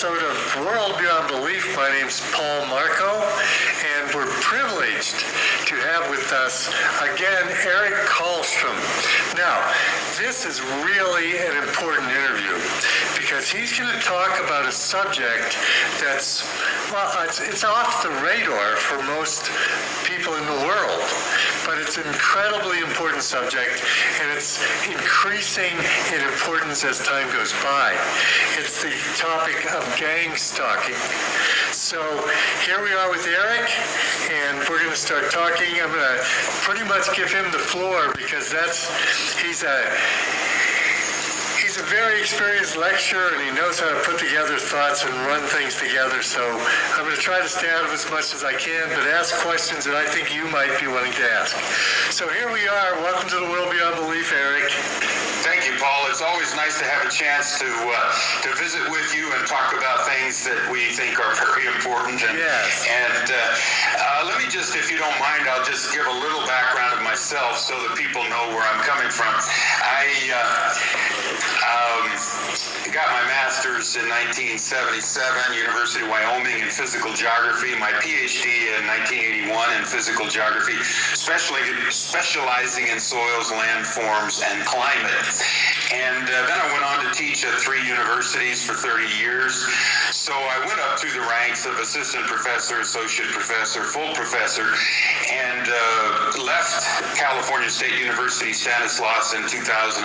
episode of World Beyond Belief. My name's Paul Marco, and we're privileged to have with us again Eric Karlstrom. Now, this is really an important interview because he's going to talk about a subject that's, well, it's off the radar for most people in the world, but it's an incredibly important subject, and it's increasing in importance as time goes by. It's the topic of gang stalking. So here we are with Eric, and we're going to start talking. I'm going to pretty much give him the floor because he's a very experienced lecturer, and he knows how to put together thoughts and run things together. So I'm going to try to stay out of as much as I can, but ask questions that I think you might be wanting to ask. So here we are. Welcome to the World Beyond Belief, Eric. Thank you, Paul. It's always nice to have a chance to visit with you and talk about things that we think are very important. Yes. And let me just, if you don't mind, I'll just give a little background of myself so that people know where I'm coming from. I got my master's in 1977, University of Wyoming in physical geography, my PhD in 1981 in physical geography, specializing in soils, landforms, and climate. And then I went on to teach at 3 universities for 30 years. So I went up through the ranks of assistant professor, associate professor, full professor, and left California State University Stanislaus in 2011.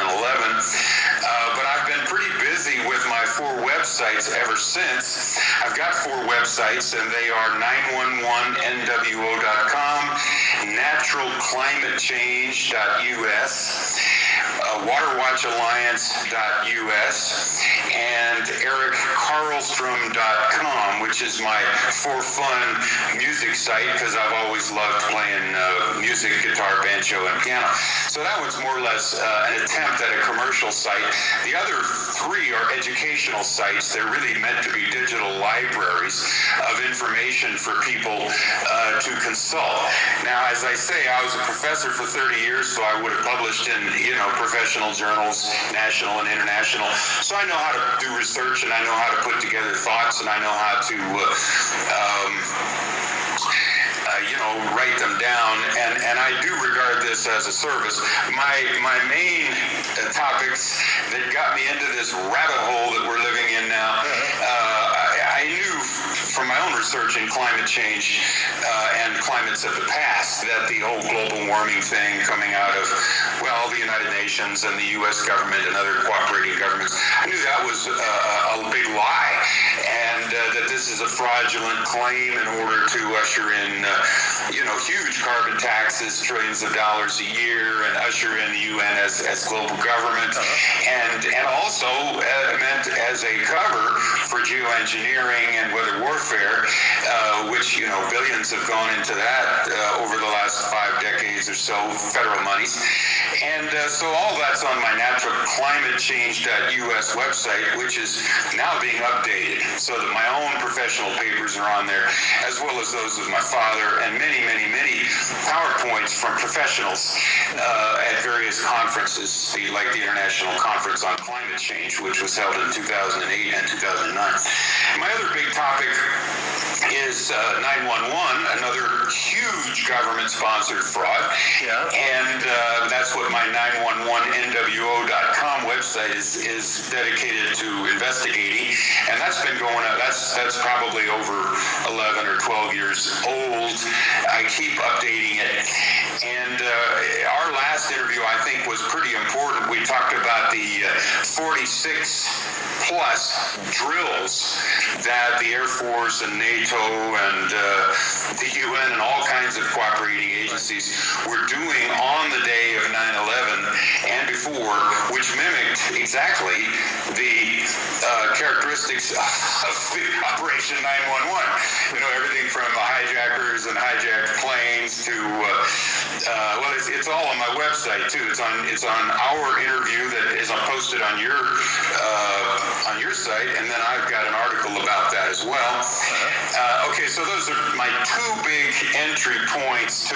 But I've been pretty busy with my 4 websites ever since. I've got 4 websites, and they are 911nwo.com, naturalclimatechange.us, waterwatchalliance.us, and erickarlstrom.com, which is my for fun music site because I've always loved playing music, guitar, banjo, and piano. So that was more or less an attempt at a commercial site. The other 3 are educational sites. They're really meant to be digital libraries of information for people to consult. Now, as I say, I was a professor for 30 years, so I would have published in, professional journals, national and international. So I know how to do research, and I know how to put together thoughts, and I know how to write them down, and I do regard this as a service. My main topics that got me into this rabbit hole that we're living in now, I knew from my own research in climate change and climates of the past that the whole global warming thing coming out of, the United Nations and the U.S. government and other cooperating governments, I knew that was a big lie, and that this is a fraudulent claim in order to usher in huge carbon taxes, trillions of dollars a year, and usher in the UN as global government, and also meant as a cover for geoengineering and weather warfare, which billions have gone into that over the last 5 decades or so, federal monies. And so all that's on my naturalclimatechange.us website, which is now being updated so that my own professional papers are on there, as well as those of my father, and many, many, many PowerPoints from professionals at various conferences, like the International Conference on Climate Change, which was held in 2008 and 2009. My other big topic is 911, another huge government-sponsored fraud. Yeah. And that's what my 911nwo.com website is dedicated to investigating. And that's been going on, that's probably over 11 or 12 years old. I keep updating it. And our last interview, I think, was pretty important. We talked about the 46 plus drills that the Air Force and NATO and the UN and all kinds of cooperating agencies were doing on the day of 9/11 and before, which mimicked exactly the characteristics of the Operation 911. Everything from hijackers and hijacked planes to it's all on my website too. It's on our interview that is posted on your site, and then I've got an article about that as well. Okay, so those are my 2 big entry points to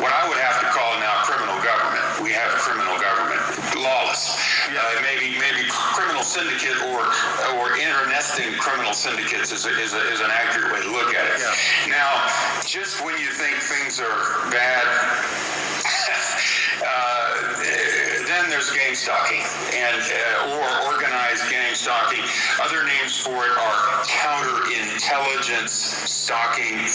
what I would have to call now criminal government. We have criminal government, lawless. Maybe criminal syndicate or internesting criminal syndicates is an accurate way to look at it. Yeah. Now, just when you think things are bad, then there's gang stalking and or organized gang stalking. Other names for it are counterintelligence stalking,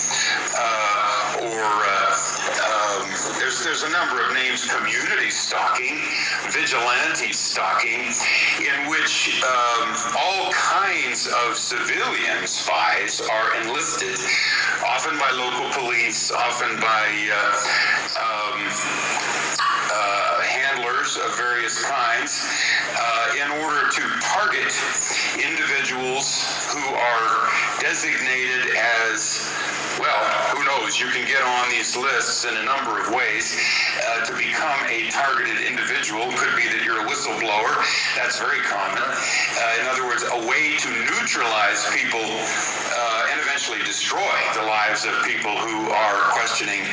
there's a number of names: community stalking, vigilante stalking, in which all kinds of civilian spies are enlisted, often by local police, often by handlers of various kinds, in order to target individuals who are designated as, well, who knows, you can get on these lists in a number of ways. To become a targeted individual could be that you're a whistleblower. That's very common. In other words, a way to neutralize people and eventually destroy the lives of people who are questioning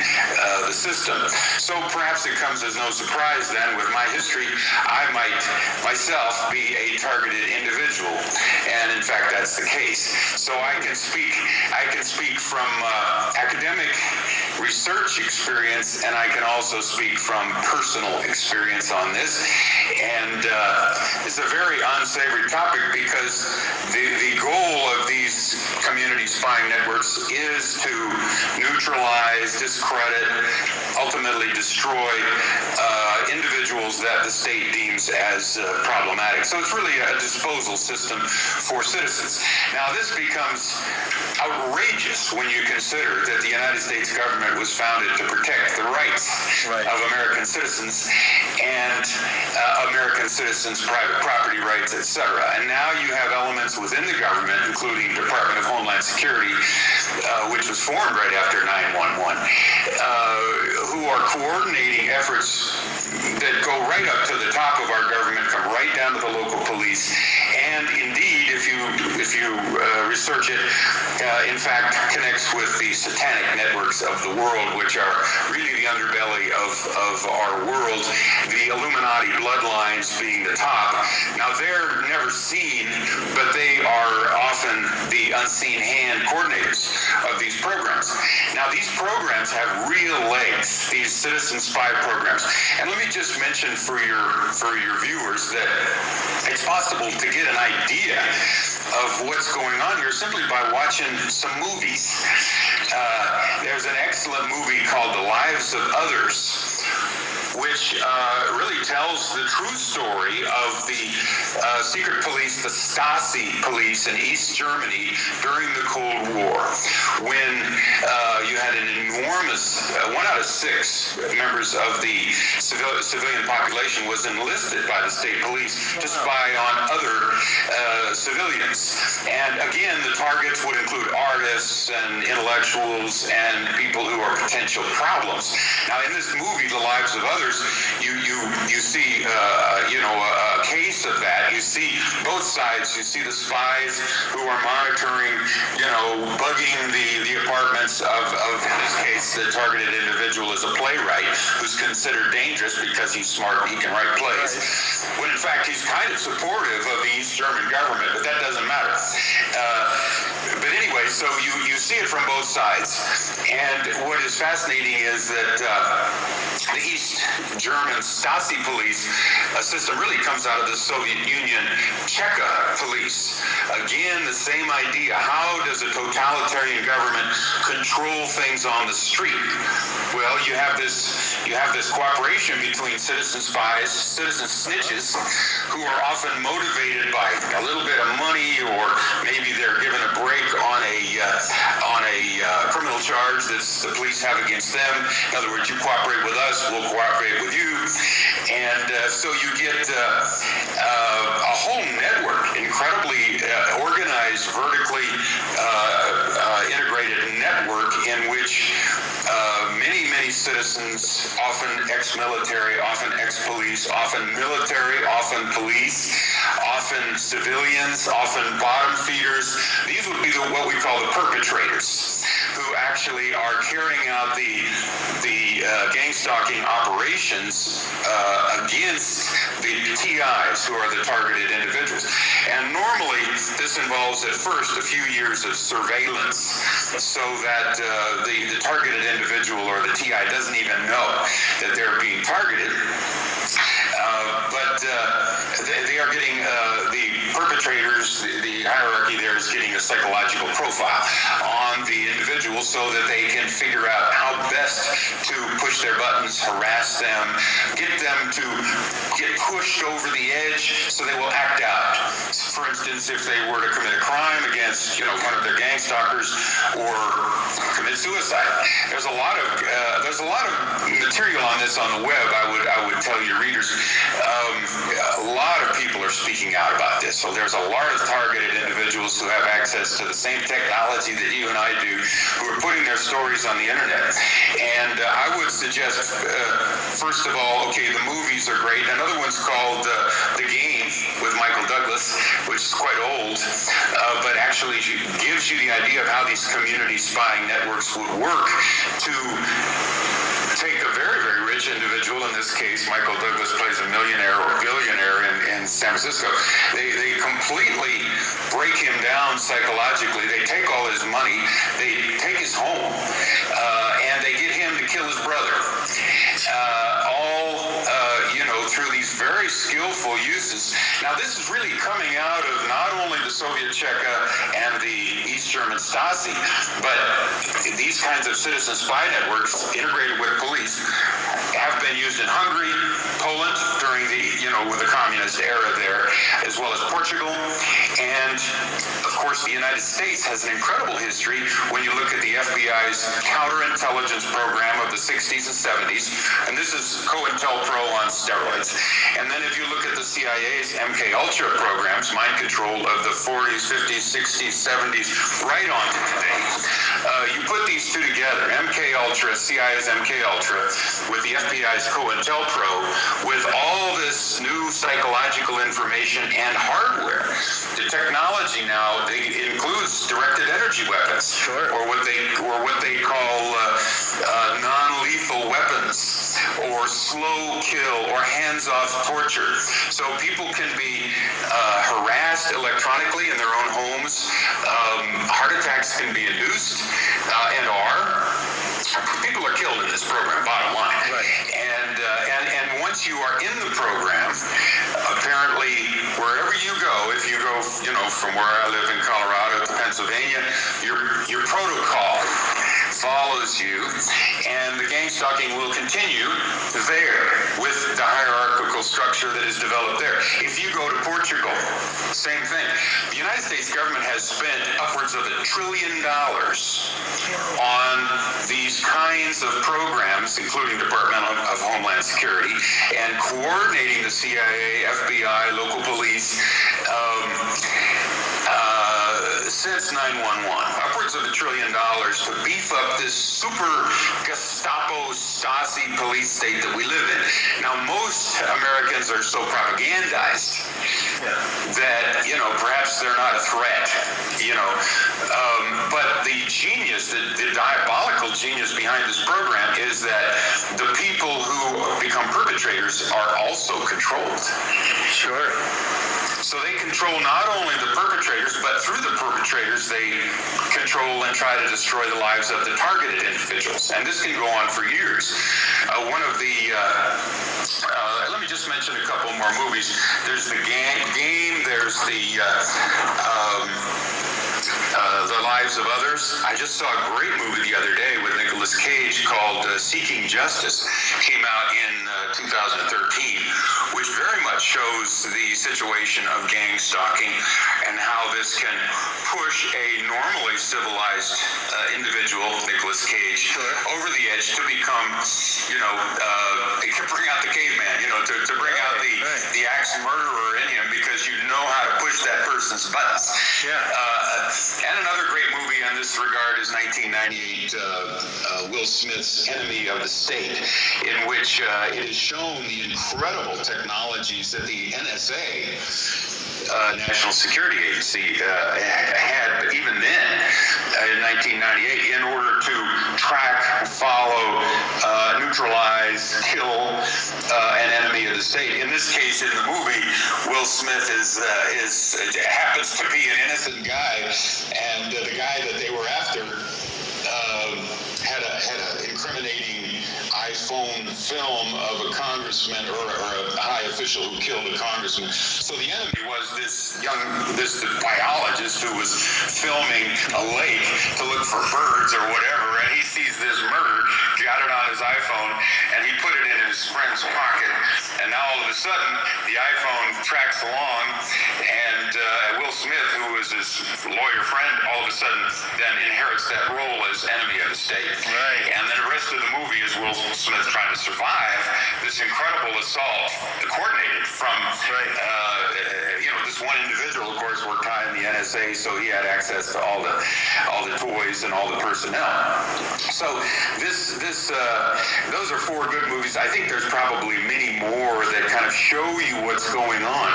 the system. So perhaps it comes as no surprise then, with my history, I might myself be a targeted individual, and in fact that's the case. So I can speak from academic research experience, and I can also speak from personal experience on this. And it's a very unsavory topic, because the goal of these community spying networks is to neutralize, discredit, ultimately destroy individuals that the state deems as problematic. So it's really a disposal system for citizens. Now, this becomes outrageous when you consider that the United States government was founded to protect the rights of American citizens and American citizens' private property rights, etc. And now you have elements within the government, including Department of Homeland Security, which was formed right after 9/11, who are coordinating efforts that go right up to the top of our government, come right down to the local police, and indeed, if you research it, in fact, connects with the satanic networks of the world, which are really the underbelly of our world, the Illuminati bloodlines being the top. Now, they're never seen, but they are often the unseen hand coordinators of these programs. Now, these programs have real legs, these citizen spy programs. And let me just mention for your viewers that it's possible to get an idea of what's going on here simply by watching some movies. There's an excellent movie called The Lives of Others, which really tells the true story of the secret police, the Stasi police in East Germany during the Cold War, when you had an enormous, 1 out of 6 members of the civilian population was enlisted by the state police to spy on other civilians. And again, the targets would include artists and intellectuals and people who are potential problems. Now, in this movie, The Lives of Others, you see a case of that. You see both sides. You see the spies who are monitoring, bugging the apartments of in this case, the targeted individual is a playwright who's considered dangerous because he's smart and he can write plays. When in fact he's kind of supportive of the East German government, but that doesn't matter. But anyway, so you see it from both sides. And what is fascinating is that the East German Stasi police system really comes out of the Soviet Union Cheka police. Again, the same idea. How does a totalitarian government control things on the street? Well, you have this cooperation between citizen spies, citizen snitches, who are often motivated by a little bit of money, or maybe they're given a break on a criminal charge that the police have against them. In other words, you cooperate with us, we'll cooperate with you. And so you get a whole network, incredibly organized, vertically integrated network in which many citizens, often ex-military, often ex-police, often military, often police, often civilians, often bottom feeders. These would be what we call the perpetrators, who actually actually are carrying out the gang stalking operations against the TIs, who are the targeted individuals. And normally, this involves at first a few years of surveillance, so that the targeted individual or the TI doesn't even know that they're being targeted. But they are getting, the perpetrators, the hierarchy there is getting a psychological profile on the individual so that they can figure out how best to push their buttons, harass them, get them to get pushed over the edge so they will act out. For instance, if they were to commit a crime against, one of their gang stalkers or commit suicide. There's a lot of material on this on the web. I would tell your readers. A lot of people are speaking out about this. So there's a lot of targeted individuals who have access to the same technology that you and I do, who are putting their stories on the internet. And I would suggest, first of all, okay, the movies are great. Another one's called The Game with Michael Douglas, which is quite old, but actually gives you the idea of how these community spying networks would work to take a very, very rich individual. In this case, Michael Douglas plays a millionaire or billionaire in San Francisco. They completely break him down psychologically. They take all his money, they take his home, and they get him to kill his brother. Through these very skillful uses. Now, this is really coming out of not only the Soviet Cheka and the East German Stasi, but these kinds of citizen spy networks integrated with police have been used in Hungary, Poland during with the communist era there, as well as Portugal. And of course, the United States has an incredible history when you look at the FBI's counterintelligence program of the 60s and 70s. And this is COINTELPRO on steroids. And then if you look at the CIA's MKUltra programs, mind control of the 40s, 50s, 60s, 70s, right on to today. You put these two together, MKUltra, CIA's MKUltra, with the FBI's COINTELPRO, with all this new psychological information and hardware. The technology now includes directed energy weapons, sure, or what they call non-lethal weapons, or slow kill, or hands-off torture. So people can be harassed electronically in their own homes. Heart attacks can be induced, and people are killed in this program, bottom line. Right. And once you are in the program, apparently wherever you go, if you go, from where I live in Colorado to Pennsylvania, your protocol follows you, and the gang stalking will continue there with the hierarchical structure that is developed there. If you go to Portugal, same thing. The United States government has spent upwards of $1 trillion on these kinds of programs, including Department of Homeland Security, and coordinating the CIA, FBI, local police, since 9/11, upwards of $1 trillion to beef up this super Gestapo Stasi police state that we live in. Now, most Americans are so propagandized that, perhaps they're not a threat, but the genius, the diabolical genius behind this program is that the people who become perpetrators are also controlled. Sure. So they control not only the perpetrators, but through the perpetrators, they control and try to destroy the lives of the targeted individuals. And this can go on for years. One of the, let me just mention a couple more movies. There's The Game, there's The Lives of Others. I just saw a great movie the other day with Nicolas Cage called Seeking Justice. Came out in 2013, which very much shows the situation of gang stalking and how this can push a normally civilized individual, Nicolas Cage, over the edge to become, it can bring out the caveman, to bring out the axe murderer in him, because you know how to push that person's buttons. Yeah. And another great movie in this regard is 1998, Will Smith's Enemy of the State, in which it is shown the incredible technologies that the NSA, National Security Agency, had even then in 1998 in order to track, follow, neutralize, kill an enemy of the state. In this case, in the movie, Will Smith happens to be an innocent guy, and the guy that they were after had an incriminating iPhone film of a congressman or a high official who killed a congressman. So the enemy was this biologist who was filming a lake to look for birds or whatever, and he sees this murder, got it on his iPhone, and he put it in his friend's pocket. And now all of a sudden, the iPhone tracks along, and Will Smith, who was his lawyer friend, all of a sudden then inherits that role as enemy of the state. Right. And then the rest of the movie is Will Smith trying to survive this incredible assault, coordinated from, this one individual, of course, worked high in the NSA, so he had access to all the toys and all the personnel. So those are 4 good movies. I think there's probably many more that kind of show you what's going on,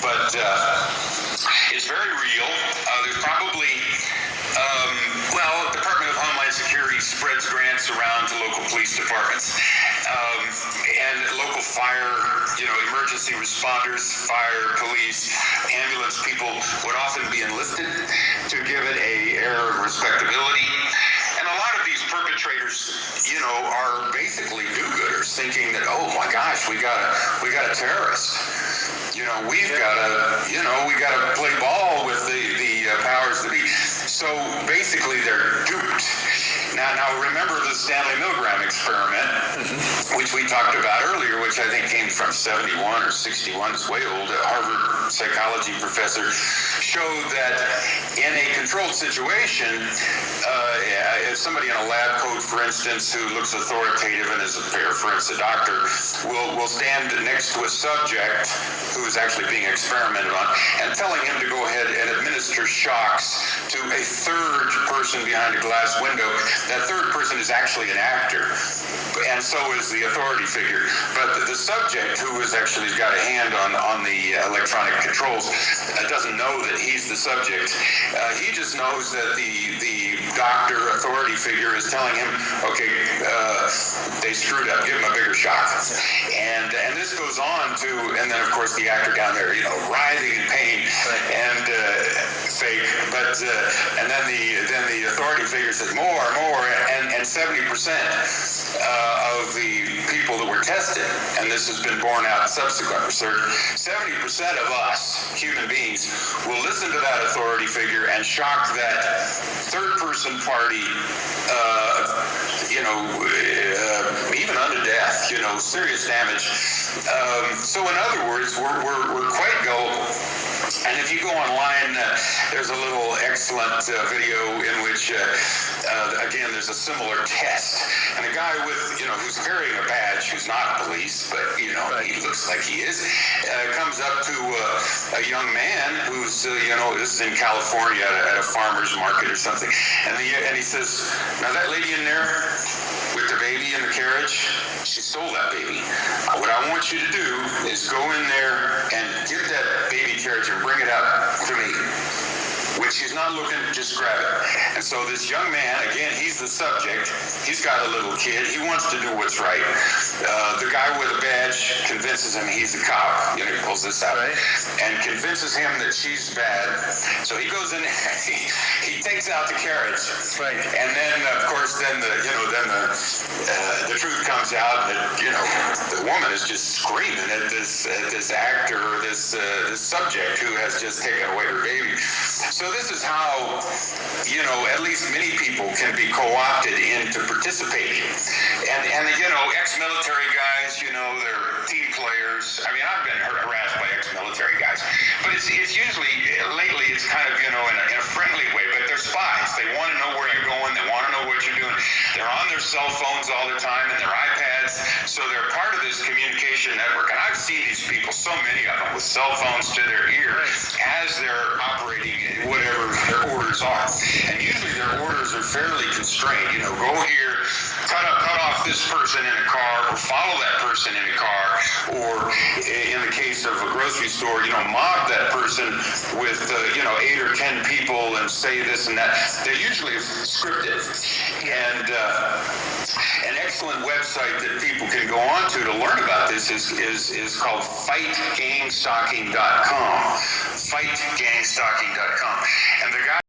but it's very real. There's probably Department of Homeland Security spreads grants around to local police departments, and local fire, emergency responders, fire, police, ambulance people would often be enlisted to give it an air of respectability. And a lot of these perpetrators, are basically do-gooders, thinking that, oh my gosh, we got a terrorist. We've got to play ball with the powers that be. So basically, they're duped. Now remember the Stanley Milgram experiment, which we talked about earlier, which I think came from 71 or 61, it's way old. A Harvard psychology professor showed that in a controlled situation, if somebody in a lab coat, for instance, who looks authoritative and is, for instance, a doctor, will stand next to a subject who is actually being experimented on and telling him to go ahead and administer shocks to a third person behind a glass window. That third person is actually an actor, and so is the authority figure. But the subject, who has actually got a hand on the electronic controls, doesn't know that he's the subject. He just knows that the doctor, authority figure, is telling him, okay, they screwed up, give him a bigger shock. And this goes on to, and then of course the actor down there, writhing in pain and fake, but and then the authority figure says more, and 70% of the people that were tested, and this has been borne out in subsequent research, 70% of us human beings will listen to that authority figure and shock that third person party, even unto death, serious damage. So in other words, we're quite gullible. And if you go online, there's a little excellent video in which, again, there's a similar test. And a guy with, who's carrying a badge, who's not police, but, he looks like he is, comes up to a young man who's, this is in California at a farmer's market or something. And he says, now that lady in there with the baby in the carriage, she stole that baby. What I want you to do is go in there and get that baby carriage and bring it up to me. When she's not looking, just grab it. And so this young man, again, he's the subject. He's got a little kid. He wants to do what's right. The guy with a badge convinces him he's a cop. He pulls this out and convinces him that she's bad. So he goes in there. He takes out the carriage. Right. And then, of course, the truth comes out that the woman is just screaming at this actor or this subject who has just taken away her baby. So this is how, at least many people can be co-opted into participating. And ex-military guys, they're team players. I mean, I've been harassed by ex-military guys. But it's usually, lately, it's kind of, in a friendly way. But they're spies. They want to know where you're going. They want to know what you're doing. They're on their cell phones all the time and their iPads. So they're part of this communication network. And I've seen these people, so many of them, with cell phones to their ear as they're operating whatever their orders are. And usually their orders are fairly constrained. Go here, cut off this person in a car or follow that person in a car, or in the case of a grocery store, mob that person with, 8 or 10 people and say this and that. They're usually scripted. And an excellent website that people can go on to learn about this is called fightgangstalking.com. Fightgangstalking.com. And the guy